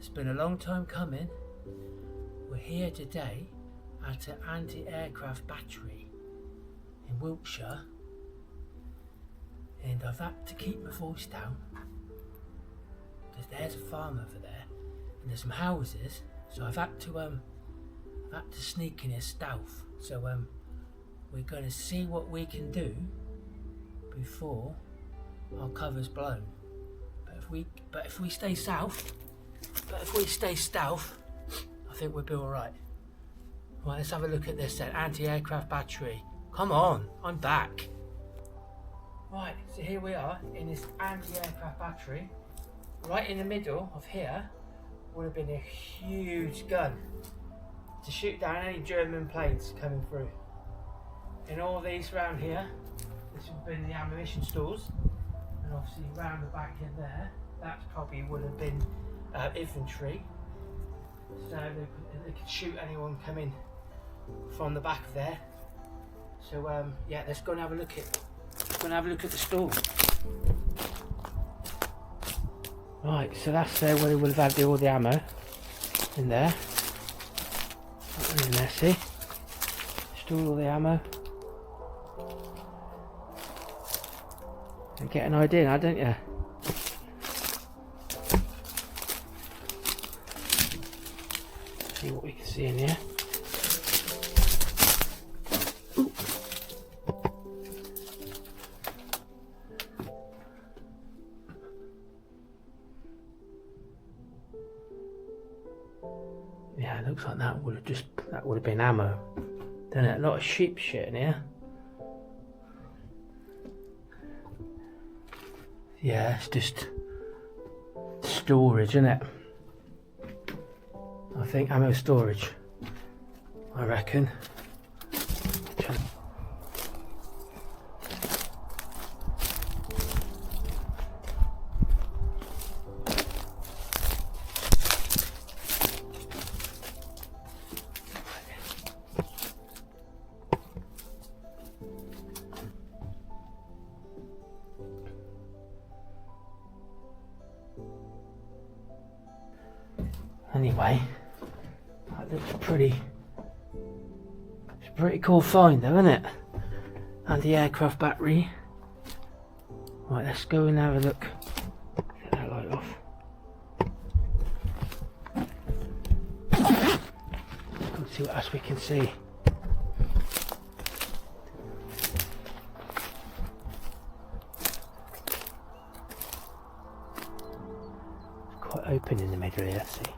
It's been a long time coming. We're here today at an anti-aircraft battery in Wiltshire, and I've had to keep my voice down because there's a farm over there and there's some houses, so I've had to sneak in here stealth. So we're going to see what we can do before our cover's blown. But if we stay stealth, I think we'll be all right. Right, let's have a look at this then. Anti-aircraft battery. Come on, I'm back. Right, so here we are in this anti-aircraft battery. Right in the middle of here would have been a huge gun to shoot down any German planes coming through. And all these around here, this would have been the ammunition stores. And obviously round the back in there, that probably would have been infantry. So they could shoot anyone coming from the back of there. So yeah, let's go and have a look at the store. Right, so that's where they would have had all the ammo in there. That was messy. Store all the ammo. You get an idea now, don't you? See what we can see in here. Ooh. Yeah, it looks like that would have been ammo. Then a lot of sheep shit in here. Yeah, it's just storage, isn't it? I think ammo storage, I reckon. Anyway, that looks pretty. It's a pretty cool find, though, isn't it? And the aircraft battery. Right, let's go and have a look. Get that light off. Let's see what else we can see. It's quite open in the middle here, see.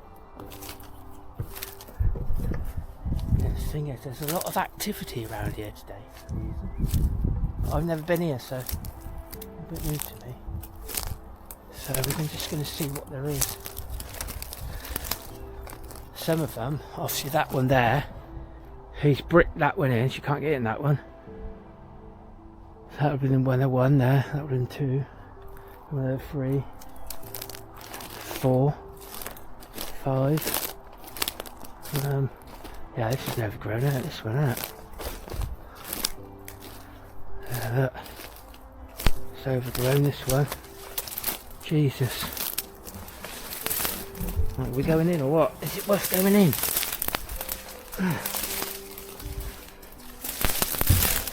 The thing is, there's a lot of activity around here today for some reason. I've never been here, so it's a bit new to me. So we're just going to see what there is. Some of them, obviously that one there, he's bricked that one in, so you can't get in that one. So that would have been one of one there, that would have been two, one of three, 4, 5. Yeah, this is overgrown, isn't it? This one, isn't it? Look. It's overgrown, this one. Jesus. Right, are we going in or what? Is it worth going in?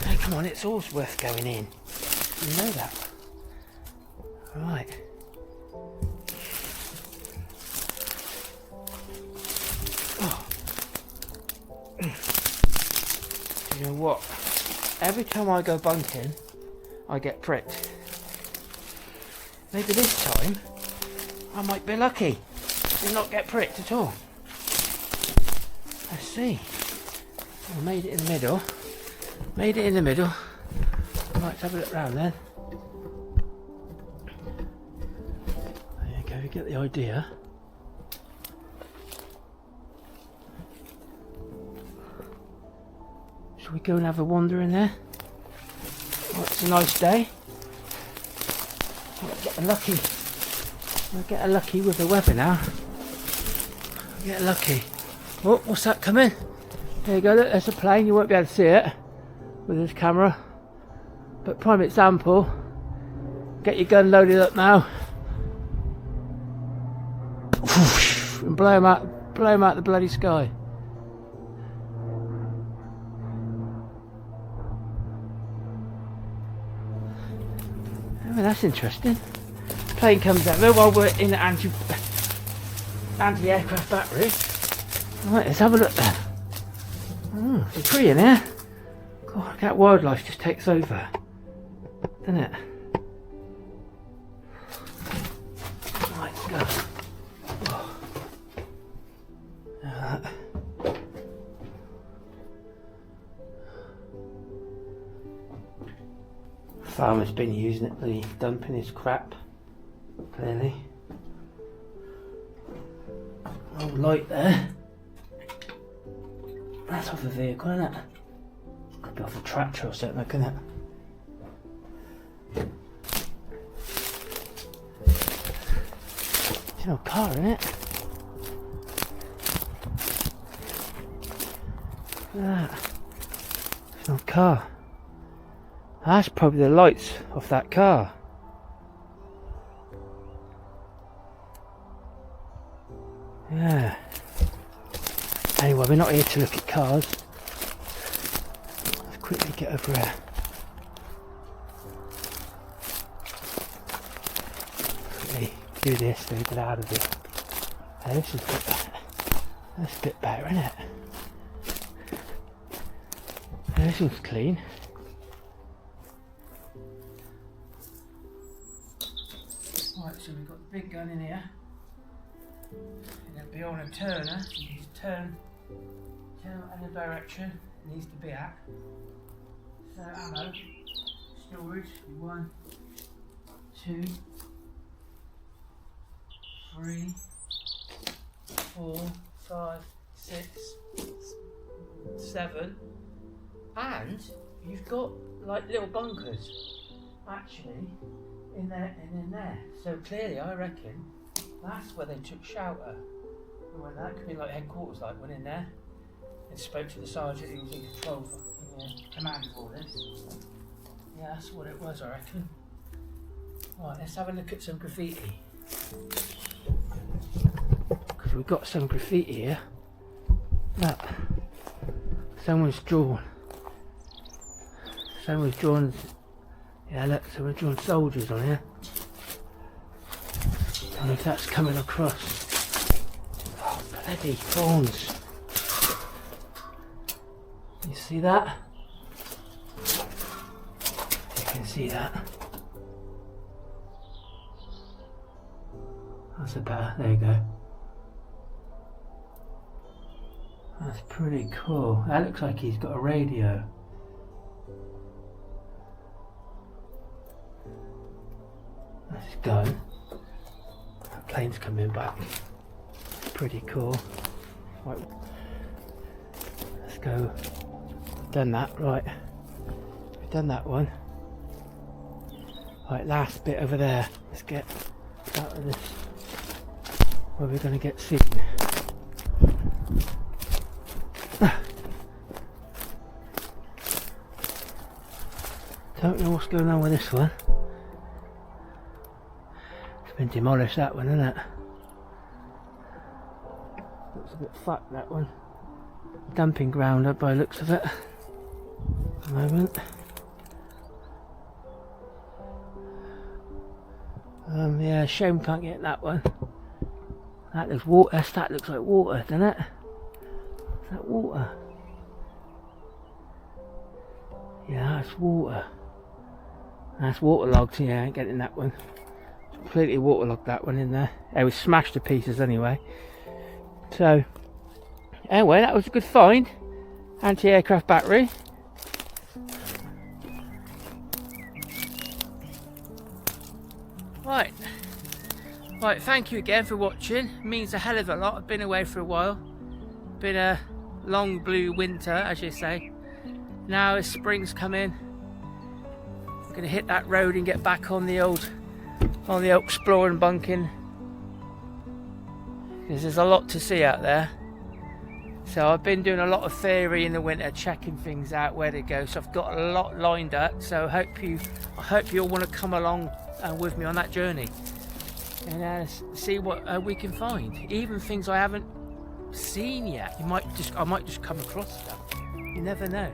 Hey, come on, it's always worth going in. You know that. Right. You know what? Every time I go bunking, I get pricked. Maybe this time I might be lucky to not get pricked at all. Let's see. I made it in the middle. Made it in the middle. Right, let's have a look round then. There you go, you get the idea. Shall we go and have a wander in there? Oh, it's a nice day. We're getting lucky. We're getting lucky with the weather now. Get lucky. Oh, what's that coming? There you go, look, there's a plane. You won't be able to see it with this camera. But prime example, get your gun loaded up now. and blow them out the bloody sky. Oh, that's interesting. Plane comes over while we're in the anti-aircraft battery. Right, let's have a look there. Oh, it's a tree in here. God, that wildlife just takes over, doesn't it? Right, let's go. Farmer's been using it, really dumping his crap, clearly. Old light there. That's off a vehicle, isn't it? Could be off a tractor or something, couldn't it? There's no car in it. Look at that. There's no car. That's probably the lights off that car. Yeah. Anyway, we're not here to look at cars. Let's quickly get over here. Quickly do this so we get out of it. Hey, this is a bit better. That's a bit better, isn't it? Yeah, this one's clean. Right, so we've got the big gun in here. And it'll be on a turner, so you need to turn in the direction it needs to be at. So ammo, storage, 1, 2, 3, 4, 5, 6, 7, and you've got like little bunkers actually in there and in there. So clearly I reckon that's where they took shelter. And that could be like headquarters, like went in there and spoke to the sergeant who was in control, command of all this. Yeah, that's what it was, I reckon. Right, let's have a look at some graffiti. Because we've got some graffiti here. Look, someone's drawn. Yeah, look, someone's drawn soldiers on here. And if that's coming across. Oh, bloody thorns. You see that? You can see that. That's a better, there you go. That's pretty cool. That looks like he's got a radio. That's his gun. That plane's coming back. Pretty cool. Right. Let's go. Done that, right. We've done that one. Right, last bit over there. Let's get out of this. Where we're going to get seen. Don't know what's going on with this one. It's been demolished, that one, isn't it? Looks a bit fucked, that one. Dumping ground up by the looks of it. At the moment. Yeah, shame can't get that one. That looks water. That looks like water, doesn't it? Is that water? Yeah, that's water. That's waterlogged. Yeah, I ain't getting that one. Completely waterlogged, that one in there. It was smashed to pieces anyway. So, anyway, that was a good find. Anti-aircraft battery. Right, thank you again for watching. It means a hell of a lot. I've been away for a while. Been a long blue winter, as you say. Now as spring's come in, I'm going to hit that road and get back on the old exploring bunking. Because there's a lot to see out there. So I've been doing a lot of theory in the winter, checking things out, where to go. So I've got a lot lined up. So I hope you all want to come along with me on that journey. and see what we can find. Even things I haven't seen yet. I might just come across stuff. You never know.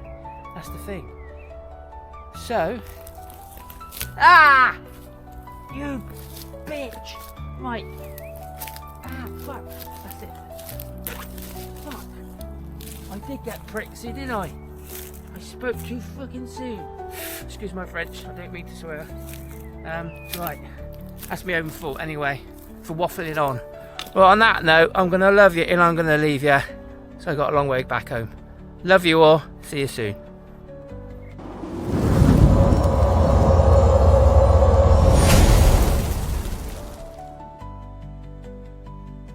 That's the thing. So, you bitch! Right. Fuck. That's it. Fuck. I did get pricksy, didn't I? I spoke too fucking soon. Excuse my French. I don't mean to swear. Right. That's my own fault anyway for waffling on. Well, on that note, I'm gonna love you and I'm gonna leave you. So I got a long way back home. Love you all. See you soon.